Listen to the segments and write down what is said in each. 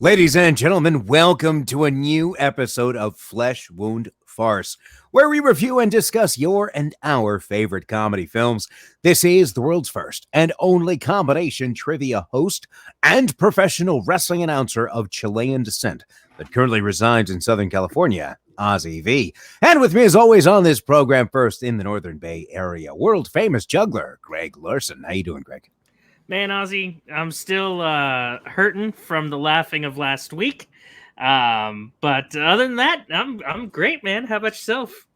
Ladies and gentlemen, welcome to a new episode of Flesh Wound Farce, where we review and discuss your and our favorite comedy films. This is the world's first and only combination trivia host and professional wrestling announcer of Chilean descent that currently resides in Southern California, Ozzy V. And with me, as always, on this program, first in the Northern Bay Area, world-famous juggler, Greg Larson. How you doing, Greg? Man, Ozzy, I'm still hurting from the laughing of last week. But other than that, I'm great, man. How about yourself?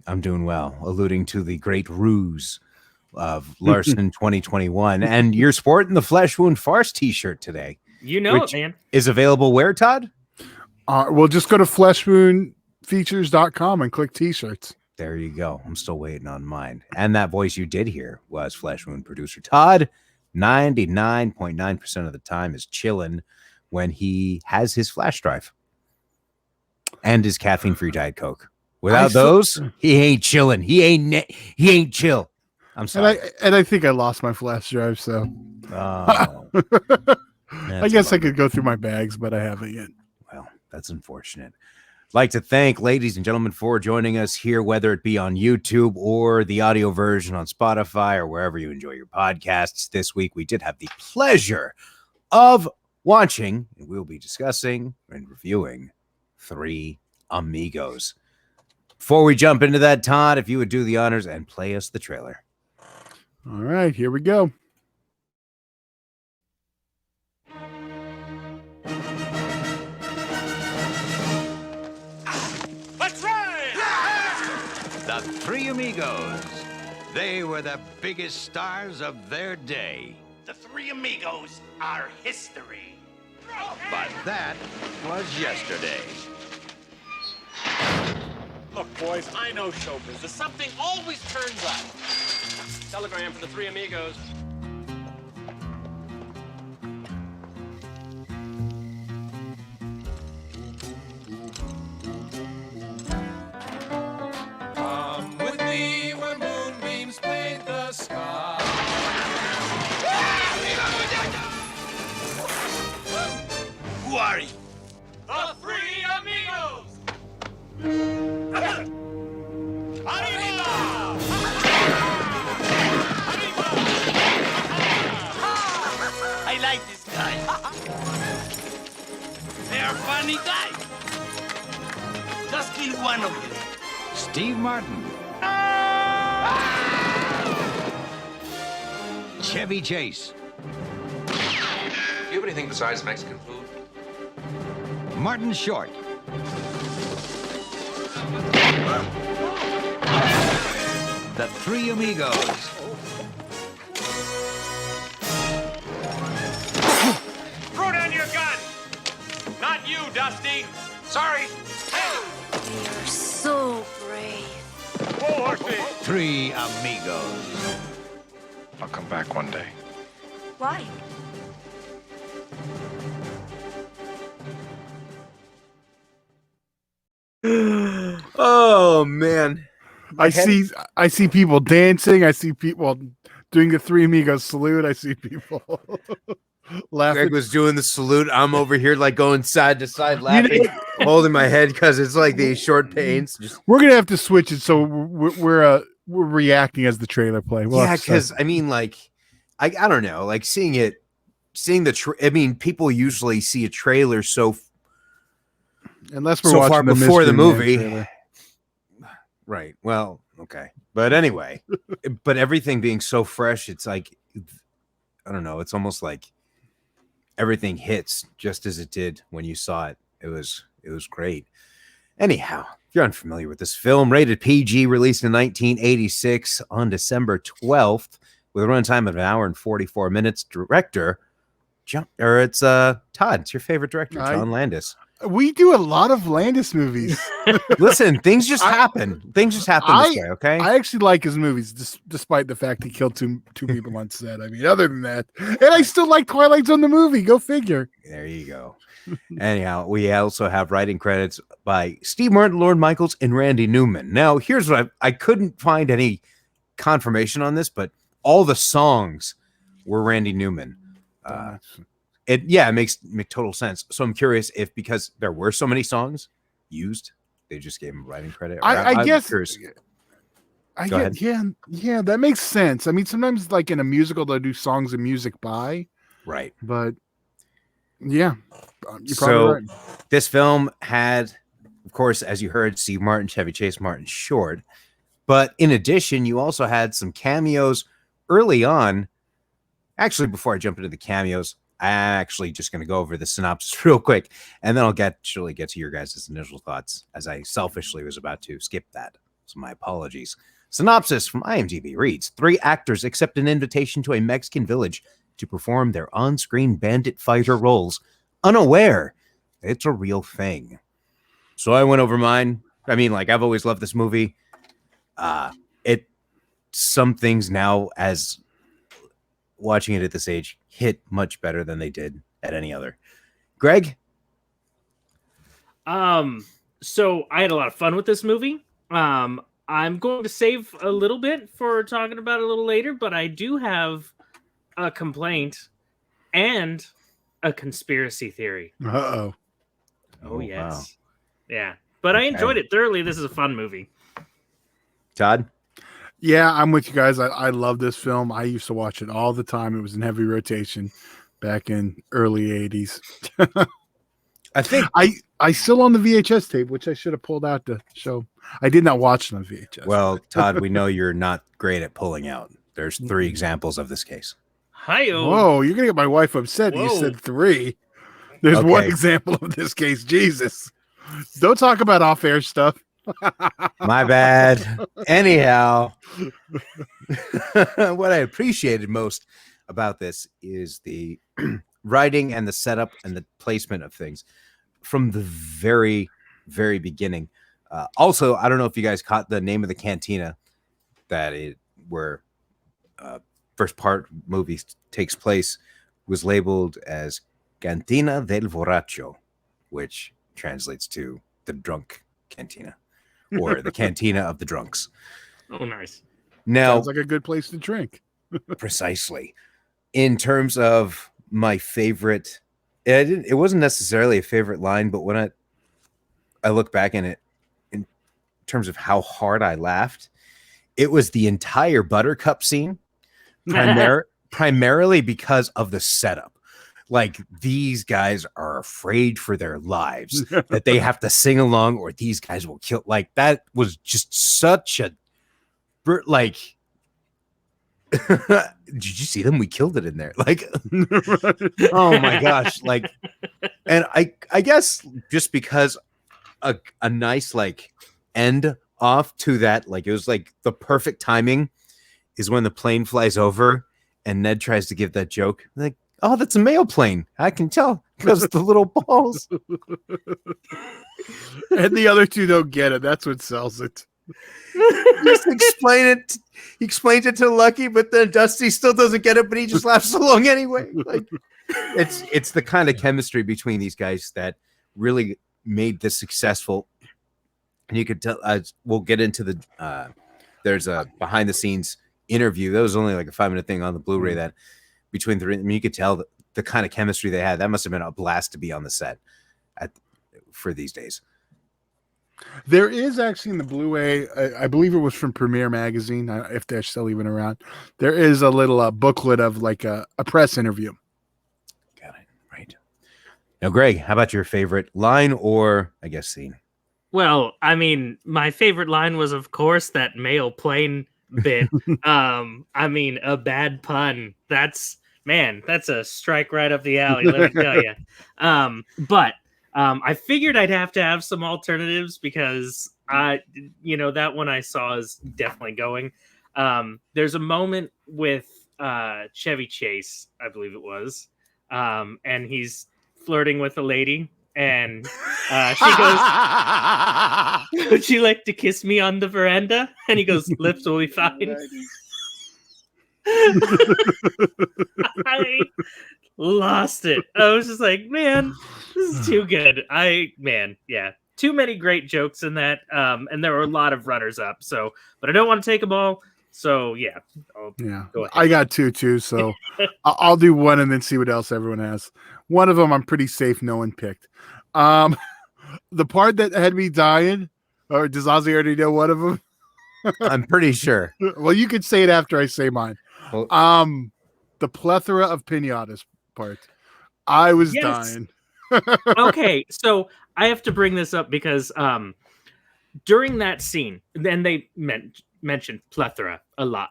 I'm doing well, alluding to the great ruse of Larson 2021. And you're sporting the Flesh Wound Farce t-shirt today. You know it, man. Is available where, Todd? We'll just go to fleshwoundfeatures.com and click t-shirts. There you go. I'm still waiting on mine. And that voice you did hear was Flesh Wound producer Todd. 99.9% of the time is chilling when he has his flash drive and his caffeine-free Diet Coke. Without those, he ain't chilling. He ain't chill. I'm sorry. And I think I lost my flash drive, so I guess I could go through my bags, but I haven't yet. Well, that's unfortunate. I'd like to thank ladies and gentlemen for joining us here, whether it be on YouTube or the audio version on Spotify or wherever you enjoy your podcasts. This week, we did have the pleasure of watching, and we'll be discussing and reviewing 3 Amigos. Before we jump into that, Todd, if you would do the honors and play us the trailer. All right, here we go. The 3 Amigos. They were the biggest stars of their day. The 3 Amigos are history. But that was yesterday. Look, boys, I know show business. Something always turns up. Telegram for the 3 Amigos. Come with me where moonbeams paint the sky. Who are you? The 3 Amigos! Arriba! I like this guy. They're funny guys. Just kill one of them. Steve Martin. Chevy Chase. Do you have anything besides Mexican food? Martin Short. The 3 Amigos. Throw down your gun! Not you, Dusty! Sorry! You're so brave. Whoa, Horsey! 3 Amigos. I'll come back one day. Why? Oh, man. I see people dancing. I see people doing the 3 Amigos salute. I see people laughing. Greg was doing the salute. I'm over here like going side to side laughing, holding my head because it's like these short pains. We're gonna have to switch it so we're reacting as the trailer play. Yeah, because I mean, like, I don't know, like seeing I mean, people usually see a trailer unless we're so watching far the before the Mystery Man movie, trailer. right? Well, okay, but anyway, but everything being so fresh, it's like, I don't know, it's almost like everything hits just as it did when you saw it. It was great. Anyhow, if you're unfamiliar with this film, rated PG, released in 1986 on December 12th, with a runtime of 1 hour and 44 minutes. Director, Todd. It's your favorite director, John Landis. We do a lot of Landis movies. Listen, things just happen. Things just happen this way, okay? I actually like his movies, despite the fact he killed two people on set. I mean, other than that, and I still like Twilight Zone the movie. Go figure. There you go. Anyhow, we also have writing credits by Steve Martin, Lorne Michaels, and Randy Newman. Now, here's what I couldn't find any confirmation on this, but all the songs were Randy Newman It makes total sense. So I'm curious if because there were so many songs used, they just gave him writing credit. I guess. Curious. I Go get, yeah, that makes sense. I mean, sometimes like in a musical, they'll do songs and music by, Right. but yeah, you're So probably right. this film had, of course, as you heard, Steve Martin, Chevy Chase, Martin Short. But in addition, you also had some cameos early on. Actually, before I jump into the cameos, I'm actually just going to go over the synopsis real quick, and then I'll actually get to your guys' initial thoughts, as I selfishly was about to skip that. So my apologies. Synopsis from IMDb reads, 3 actors accept an invitation to a Mexican village to perform their on-screen bandit fighter roles, unaware it's a real thing. So I went over mine. I mean, like, I've always loved this movie. Some things now, as watching it at this age, hit much better than they did at any other. Greg? So I had a lot of fun with this movie. I'm going to save a little bit for talking about it a little later, but I do have a complaint and a conspiracy theory. Uh-oh. Oh, yes. Wow. Yeah. But I enjoyed it thoroughly. This is a fun movie. Todd? Yeah, I'm with you guys. I love this film. I used to watch it all the time. It was in heavy rotation back in early 80s. I think I still own the VHS tape, which I should have pulled out to show. I did not watch it on VHS. Well, Todd, we know you're not great at pulling out. There's 3 examples of this case. Hi-yo. Whoa, you're gonna get my wife upset. Whoa. You said 3. There's Okay. one example of this case. Jesus. Don't talk about off-air stuff. My bad. Anyhow, what I appreciated most about this is the writing and the setup and the placement of things from the very, very beginning. Also, I don't know if you guys caught the name of the cantina where first part movie takes place was labeled as Cantina del Borracho, which translates to the drunk cantina or the cantina of the drunks. Oh, nice. Now, Sounds like a good place to drink. precisely. In terms of my favorite, it wasn't necessarily a favorite line, but when I look back in it, in terms of how hard I laughed, it was the entire Buttercup scene, primarily because of the setup. Like, these guys are afraid for their lives that they have to sing along or these guys will kill. Like, that was just such a, like, did you see them? We killed it in there. Like, oh my gosh. Like, and I guess just because a nice, like, end off to that, like, it was like the perfect timing is when the plane flies over and Ned tries to give that joke. Like, oh, that's a mail plane. I can tell because of the little balls. And the other two don't get it. That's what sells it. Just explain it. He explains it to Lucky, but then Dusty still doesn't get it, but he just laughs along anyway. Like, it's the kind of chemistry between these guys that really made this successful. And you could tell. We'll get into the. There's a behind the scenes interview. That was only like a 5-minute thing on the Blu-ray that between the. I mean, you could tell the kind of chemistry they had. That must have been a blast to be on the set for these days. There is actually in the Blu-ray, I believe it was from Premiere Magazine, if they're still even around. There is a little booklet of like a press interview. Got it. Right. Now, Greg, how about your favorite line or, I guess, scene? Well, I mean, my favorite line was, of course, that mail plane bit. I mean, a bad pun. That's a strike right up the alley, let me tell you. But I figured I'd have to have some alternatives because that one I saw is definitely going. There's a moment with Chevy Chase, I believe it was, and he's flirting with a lady, and she goes, "Would you like to kiss me on the veranda?" And he goes, "Lips will be fine." I lost it. I was just like, man, this is too good. Too many great jokes in that. And there were a lot of runners up. So, but I don't want to take them all. So yeah. Yeah, I got two too. So I'll do one and then see what else everyone has. one of them I'm pretty safe no one picked. The part that had me dying, or does Ozzy already know one of them? I'm pretty sure. Well, you could say it after I say mine. Well, The plethora of pinatas part. I was Yes. dying. Okay, so I have to bring this up because during that scene, then they mentioned plethora a lot,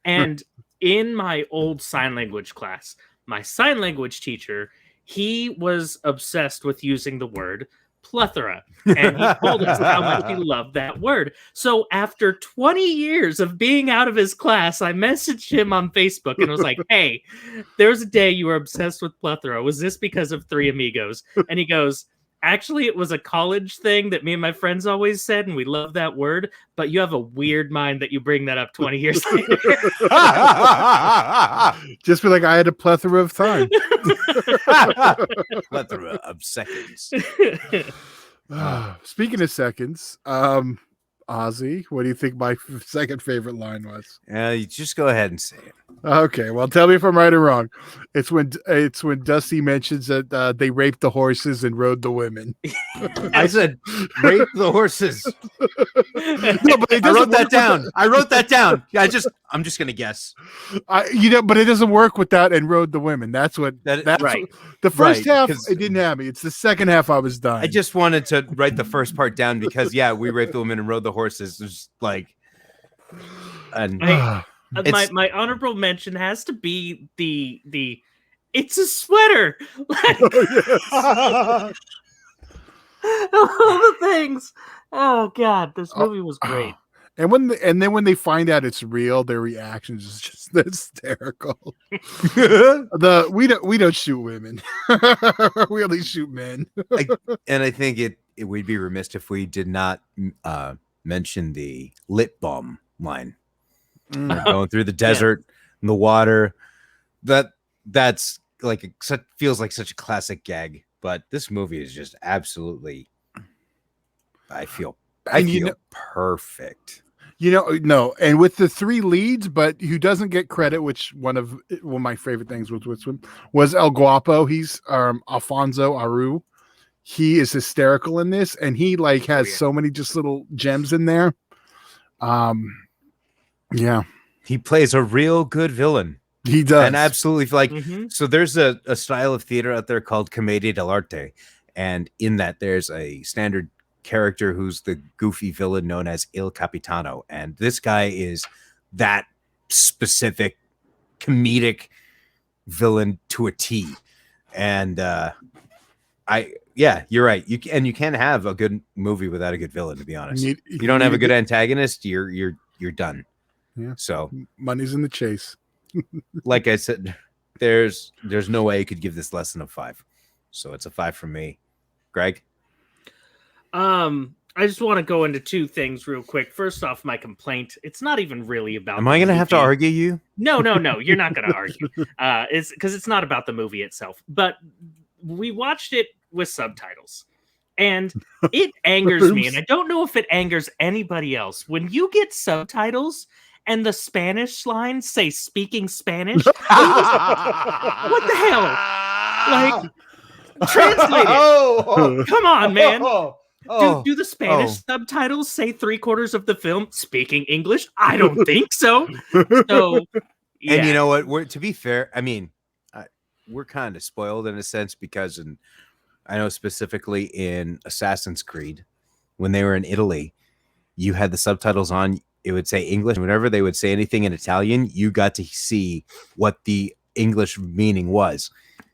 and in my old sign language class, my sign language teacher, he was obsessed with using the word plethora, and he told us how much he loved that word. So after 20 years of being out of his class, I messaged him on Facebook and was like, hey, there's a day you were obsessed with plethora. Was this because of Three Amigos? And he goes, actually, it was a college thing that me and my friends always said, and we love that word, but you have a weird mind that you bring that up 20 years later. Just be like, I had a plethora of time. Plethora of seconds. Speaking of seconds, Ozzy, what do you think my second favorite line was? You just go ahead and say it. Okay, well, tell me if I'm right or wrong. It's when Dusty mentions that they raped the horses and rode the women. I said rape the horses. No, but I wrote that down. I wrote that down. I'm just gonna guess. But it doesn't work without and rode the women. That's right. The first half it didn't have me. It's the second half I was done. I just wanted to write the first part down because we raped the women and rode the horses. It's like, and my honorable mention has to be the it's a sweater. Like, all the things. Oh God, this movie was great. And then when they find out it's real, their reactions is just hysterical. We don't shoot women. We only shoot men. And I think it we'd be remiss if we did not mention the lip balm line. Going through the desert and the water. That's like feels like such a classic gag. But this movie is just absolutely. I feel perfect. No, and with the three leads, but who doesn't get credit, which one of my favorite things was El Guapo. He's Alfonso Aru. He is hysterical in this, and he has so many just little gems in there. Yeah. He plays a real good villain. He does. And absolutely so there's a style of theater out there called Commedia dell'arte. And in that there's a standard character who's the goofy villain known as Il Capitano. And this guy is that specific comedic villain to a T. And you're right. You can't have a good movie without a good villain, to be honest. You don't have a good antagonist, you're done. Yeah. So money's in the chase. Like I said, there's no way you could give this less than a 5. So it's a 5 from me. Greg? I just want to go into two things real quick. First off, my complaint. It's not even really about. Am I going to have to argue you? No. You're not going to argue. It's because it's not about the movie itself. But we watched it with subtitles. And it angers me. And I don't know if it angers anybody else. When you get subtitles and the Spanish lines say speaking Spanish, what the hell? Like, translate it. Come on, man. Do the Spanish subtitles say 3/4 of the film speaking English? I don't think so. So, yeah. And you know what? To be fair, I mean, we're kind of spoiled in a sense because I know specifically in Assassin's Creed, when they were in Italy, you had the subtitles on. It would say English. Whenever they would say anything in Italian, you got to see what the English meaning was.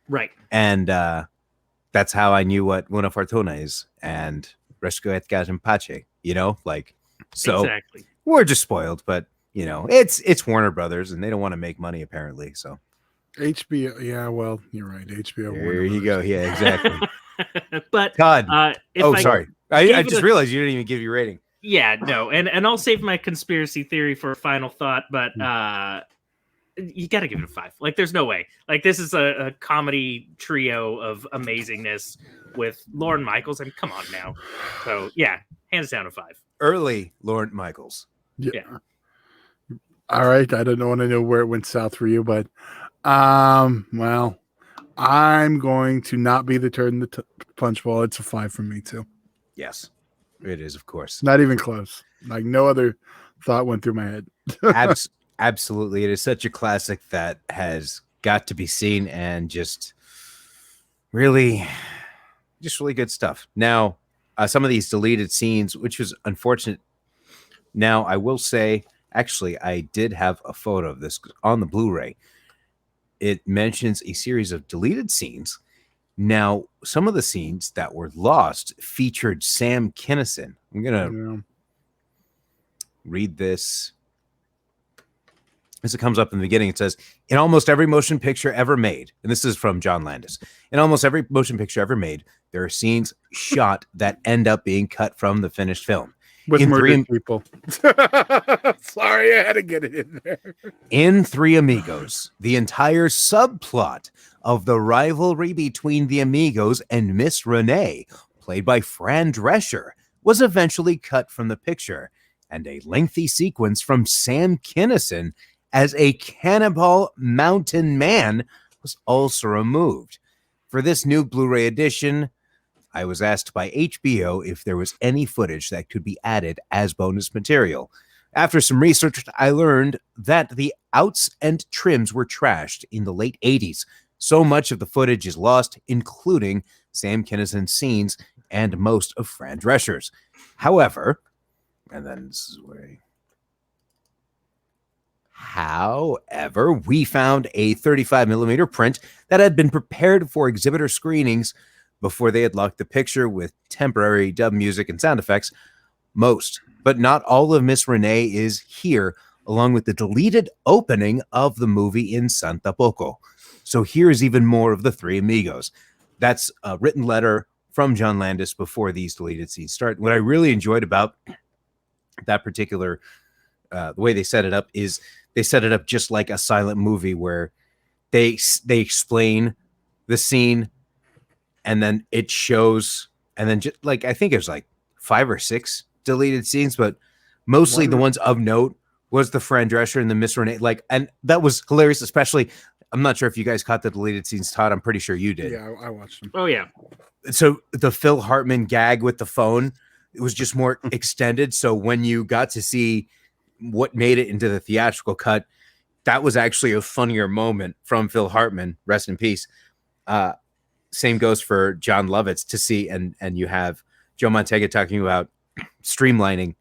Right. And that's how I knew what Una Fortuna is and Rescue et Gas in Pace. So exactly. We're just spoiled, but it's Warner Brothers and they don't want to make money apparently. So HBO, yeah, well, you're right. HBO. There you go. Yeah, exactly. But Todd. Sorry. I just realized you didn't even give your rating. Yeah, no, and I'll save my conspiracy theory for a final thought, but you got to give it a 5. Like, there's no way. Like, this is a comedy trio of amazingness with Lorne Michaels, and come on now. So, yeah, hands down a 5. Early Lorne Michaels. Yeah. All right. I don't want to know where it went south for you, but well, I'm going to not be the turd in the punch bowl. It's a 5 from me too. Yes, it is, of course. Not even close. Like no other thought went through my head. Absolutely. It is such a classic that has got to be seen and just really good stuff. Now, some of these deleted scenes, which was unfortunate. Now, I will say, actually, I did have a photo of this on the Blu-ray. It mentions a series of deleted scenes. Now, some of the scenes that were lost featured Sam Kinison. I'm going to read this. As it comes up in the beginning, it says, in almost every motion picture ever made, and this is from John Landis, in almost every motion picture ever made, there are scenes shot that end up being cut from the finished film. With in murdered people. Sorry, I had to get it in there. In Three Amigos, the entire subplot of the rivalry between the Amigos and Miss Renee, played by Fran Drescher, was eventually cut from the picture, and a lengthy sequence from Sam Kinison as a Cannonball Mountain Man was also removed. For this new Blu-ray edition, I was asked by HBO if there was any footage that could be added as bonus material. After some research, I learned that the outs and trims were trashed in the late 80s. So much of the footage is lost, including Sam Kinison's scenes and most of Fran Drescher's. However, and then this is where... However, we found a 35mm print that had been prepared for exhibitor screenings before they had locked the picture with temporary dub music and sound effects. Most, but not all of Miss Renee is here, along with the deleted opening of the movie in Santa Poco. So here's even more of the Three Amigos. That's a written letter from John Landis before these deleted scenes start. What I really enjoyed about that particular, the way they set it up is they set it up just like a silent movie where they explain the scene and then it shows, and then just like, I think it was like 5 or 6 deleted scenes, but mostly the ones of note was the Fran Drescher and the Miss Renee. Like, and that was hilarious, especially, I'm not sure if you guys caught the deleted scenes, Todd. I'm pretty sure you did. Yeah, I watched them. Oh, yeah. So the Phil Hartman gag with the phone, it was just more extended. So when you got to see what made it into the theatrical cut, that was actually a funnier moment from Phil Hartman. Rest in peace. Same goes for John Lovitz to see, and you have Joe Montega talking about streamlining.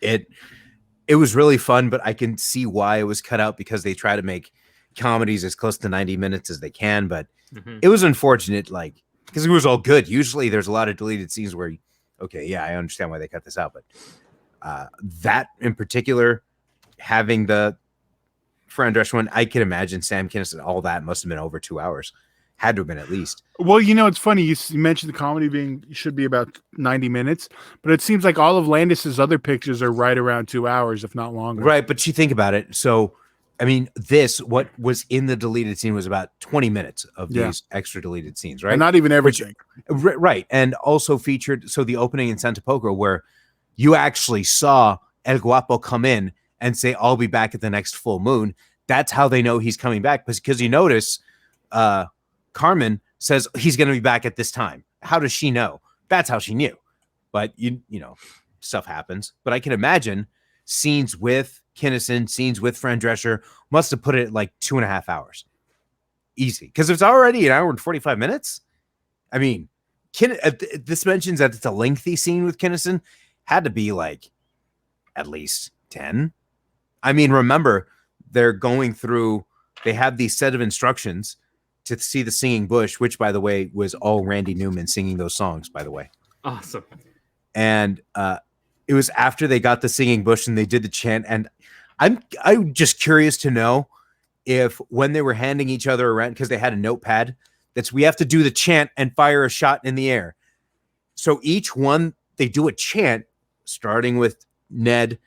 It was really fun, but I can see why it was cut out because they try to make comedies as close to 90 minutes as they can. But it was unfortunate, like, because it was all good. Usually there's a lot of deleted scenes where, okay, yeah, I understand why they cut this out, but that in particular, having the Fran Drescher one, I can imagine Sam Kinison, all that must have been over 2 hours. Had to have been at least. Well, you know, it's funny. You mentioned the comedy should be about 90 minutes, but it seems like all of Landis's other pictures are right around 2 hours, if not longer. Right, but you think about it. So, I mean, what was in the deleted scene was about 20 minutes of these extra deleted scenes, right? And not even everything. Right, and also featured, so the opening in Santa Poco where you actually saw El Guapo come in and say, I'll be back at the next full moon. That's how they know he's coming back, because you notice Carmen says he's going to be back at this time. How does she know? That's how she knew. But you know, stuff happens. But I can imagine scenes with Kinison, scenes with Fran Drescher must have put it at like 2.5 hours. Easy. Because it's already an hour and 45 minutes. I mean, this mentions that it's a lengthy scene with Kinison. Had to be like at least 10. I mean, remember, they're going through, they have these set of instructions to see the singing bush, which, by the way, was all Randy Newman singing those songs, by the way. Awesome. And it was after they got the singing bush and they did the chant. And I'm just curious to know if when they were handing each other around, because they had a notepad, that's we have to do the chant and fire a shot in the air. So each one, they do a chant, starting with Ned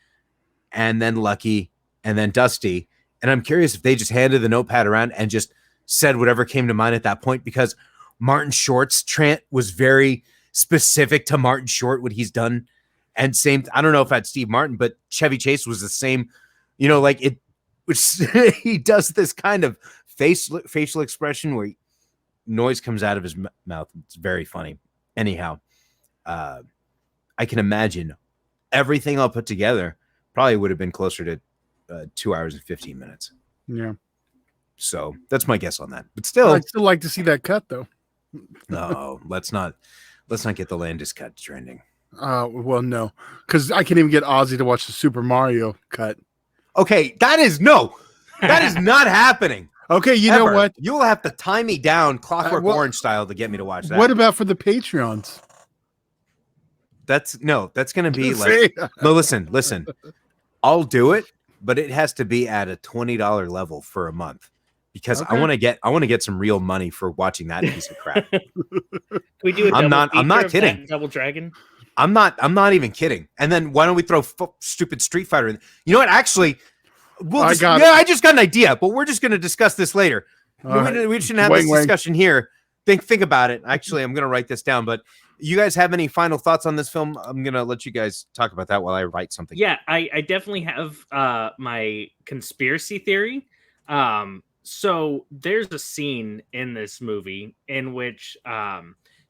and then Lucky and then Dusty. And I'm curious if they just handed the notepad around and just said whatever came to mind at that point, because Martin Short's chant was very specific to Martin Short, what he's done. And same, I don't know if that's Steve Martin, but Chevy Chase was the same, you know, like it, which he does this kind of facial expression where noise comes out of his mouth. It's very funny. Anyhow, I can imagine everything all put together probably would have been closer to 2 hours and 15 minutes. Yeah. So that's my guess on that. But still, I'd still like to see that cut though. no, let's not get the Landis cut trending. Well, no, because I can't even get Ozzy to watch the Super Mario cut. Okay, that is not happening. Okay, you Ever. know what? You will have to tie me down Clockwork well, Orange style to get me to watch that. What about for the Patreons? That's going to be See? like, no, listen. I'll do it, but it has to be at a $20 level for a month because Okay. I want to get some real money for watching that piece of crap. Can we do a I'm not feature of kidding. that Double Dragon? I'm not even kidding. And then why don't we throw stupid Street Fighter in? You know what? Actually, I just got an idea, but we're just going to discuss this later. We shouldn't have this discussion here. Think about it. Actually, I'm going to write this down. But you guys have any final thoughts on this film? I'm going to let you guys talk about that while I write something. Yeah, I definitely have my conspiracy theory. So there's a scene in this movie in which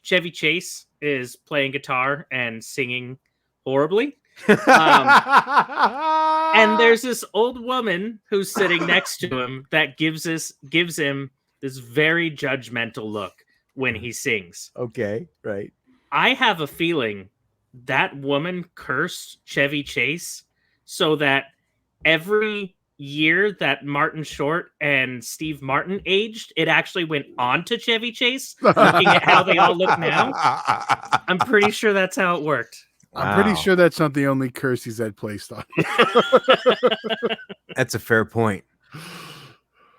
Chevy Chase is playing guitar and singing horribly. And there's this old woman who's sitting next to him that gives him this very judgmental look when he sings. Okay, right. I have a feeling that woman cursed Chevy Chase so that every year that Martin Short and Steve Martin aged, it actually went on to Chevy Chase, looking at how they all look now. I'm pretty sure that's how it worked. I'm pretty sure that's not the only curse he's had placed on. That's a fair point.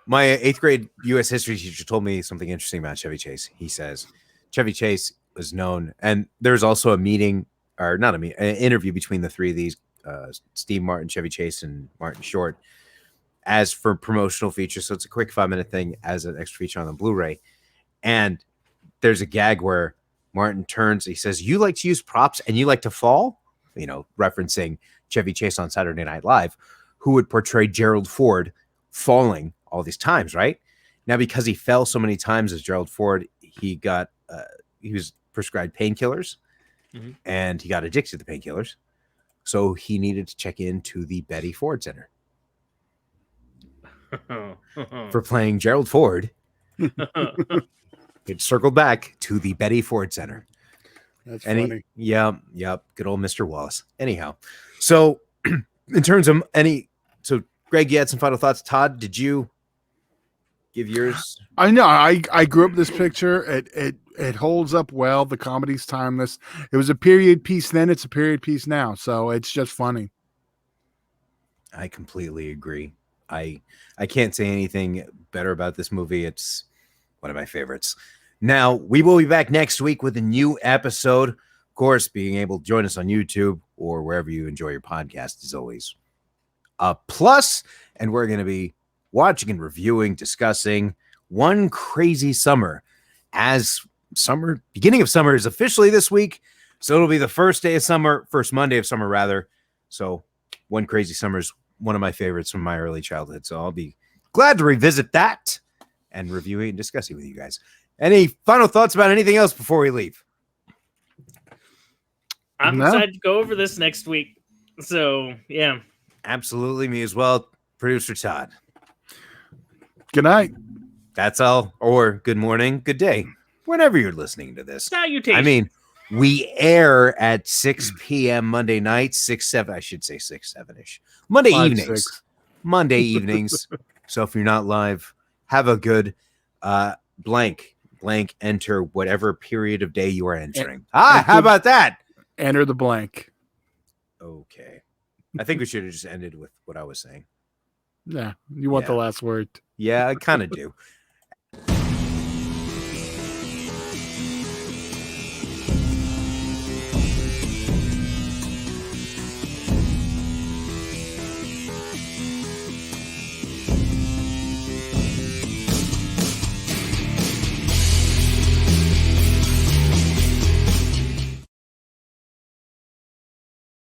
My 8th grade U.S. history teacher told me something interesting about Chevy Chase. He says Chevy Chase was known, and there's also an interview between the three of these, Steve Martin, Chevy Chase, and Martin Short, as for promotional features. So it's a quick 5-minute thing as an extra feature on the Blu-ray. And there's a gag where Martin turns, he says, "You like to use props and you like to fall?" Referencing Chevy Chase on Saturday Night Live, who would portray Gerald Ford falling all these times, right? Now, because he fell so many times as Gerald Ford, he was prescribed painkillers, and he got addicted to the painkillers. So he needed to check into the Betty Ford Center for playing Gerald Ford. It circled back to the Betty Ford Center. That's funny. Yep. Good old Mr. Wallace. Anyhow, so in terms of so Greg, you had some final thoughts. Todd, did you give yours? I know. I grew up with this picture. It holds up well. The comedy's timeless. It was a period piece then. It's a period piece now. So it's just funny. I completely agree. I can't say anything better about this movie. It's one of my favorites. Now, we will be back next week with a new episode. Of course, being able to join us on YouTube or wherever you enjoy your podcast is always a plus. And we're going to be watching and reviewing, discussing One Crazy Summer. As beginning of summer is officially this week. So it'll be the first Monday of summer, rather. So One Crazy Summer is one of my favorites from my early childhood. So I'll be glad to revisit that and review it and discuss it with you guys. Any final thoughts about anything else before we leave? I'm excited to go over this next week. So, yeah. Absolutely. Me as well. Producer Todd. Good night. That's all. Or good morning, good day, whenever you're listening to this. Salutations. I mean, we air at 6 p.m. Monday nights, 6-7-ish. Monday 5, evenings. 6. Monday evenings. So if you're not live, have a good blank, enter whatever period of day you are entering. How about that? Enter the blank. Okay. I think we should have just ended with what I was saying. Yeah. You want the last word. Yeah, I kind of do.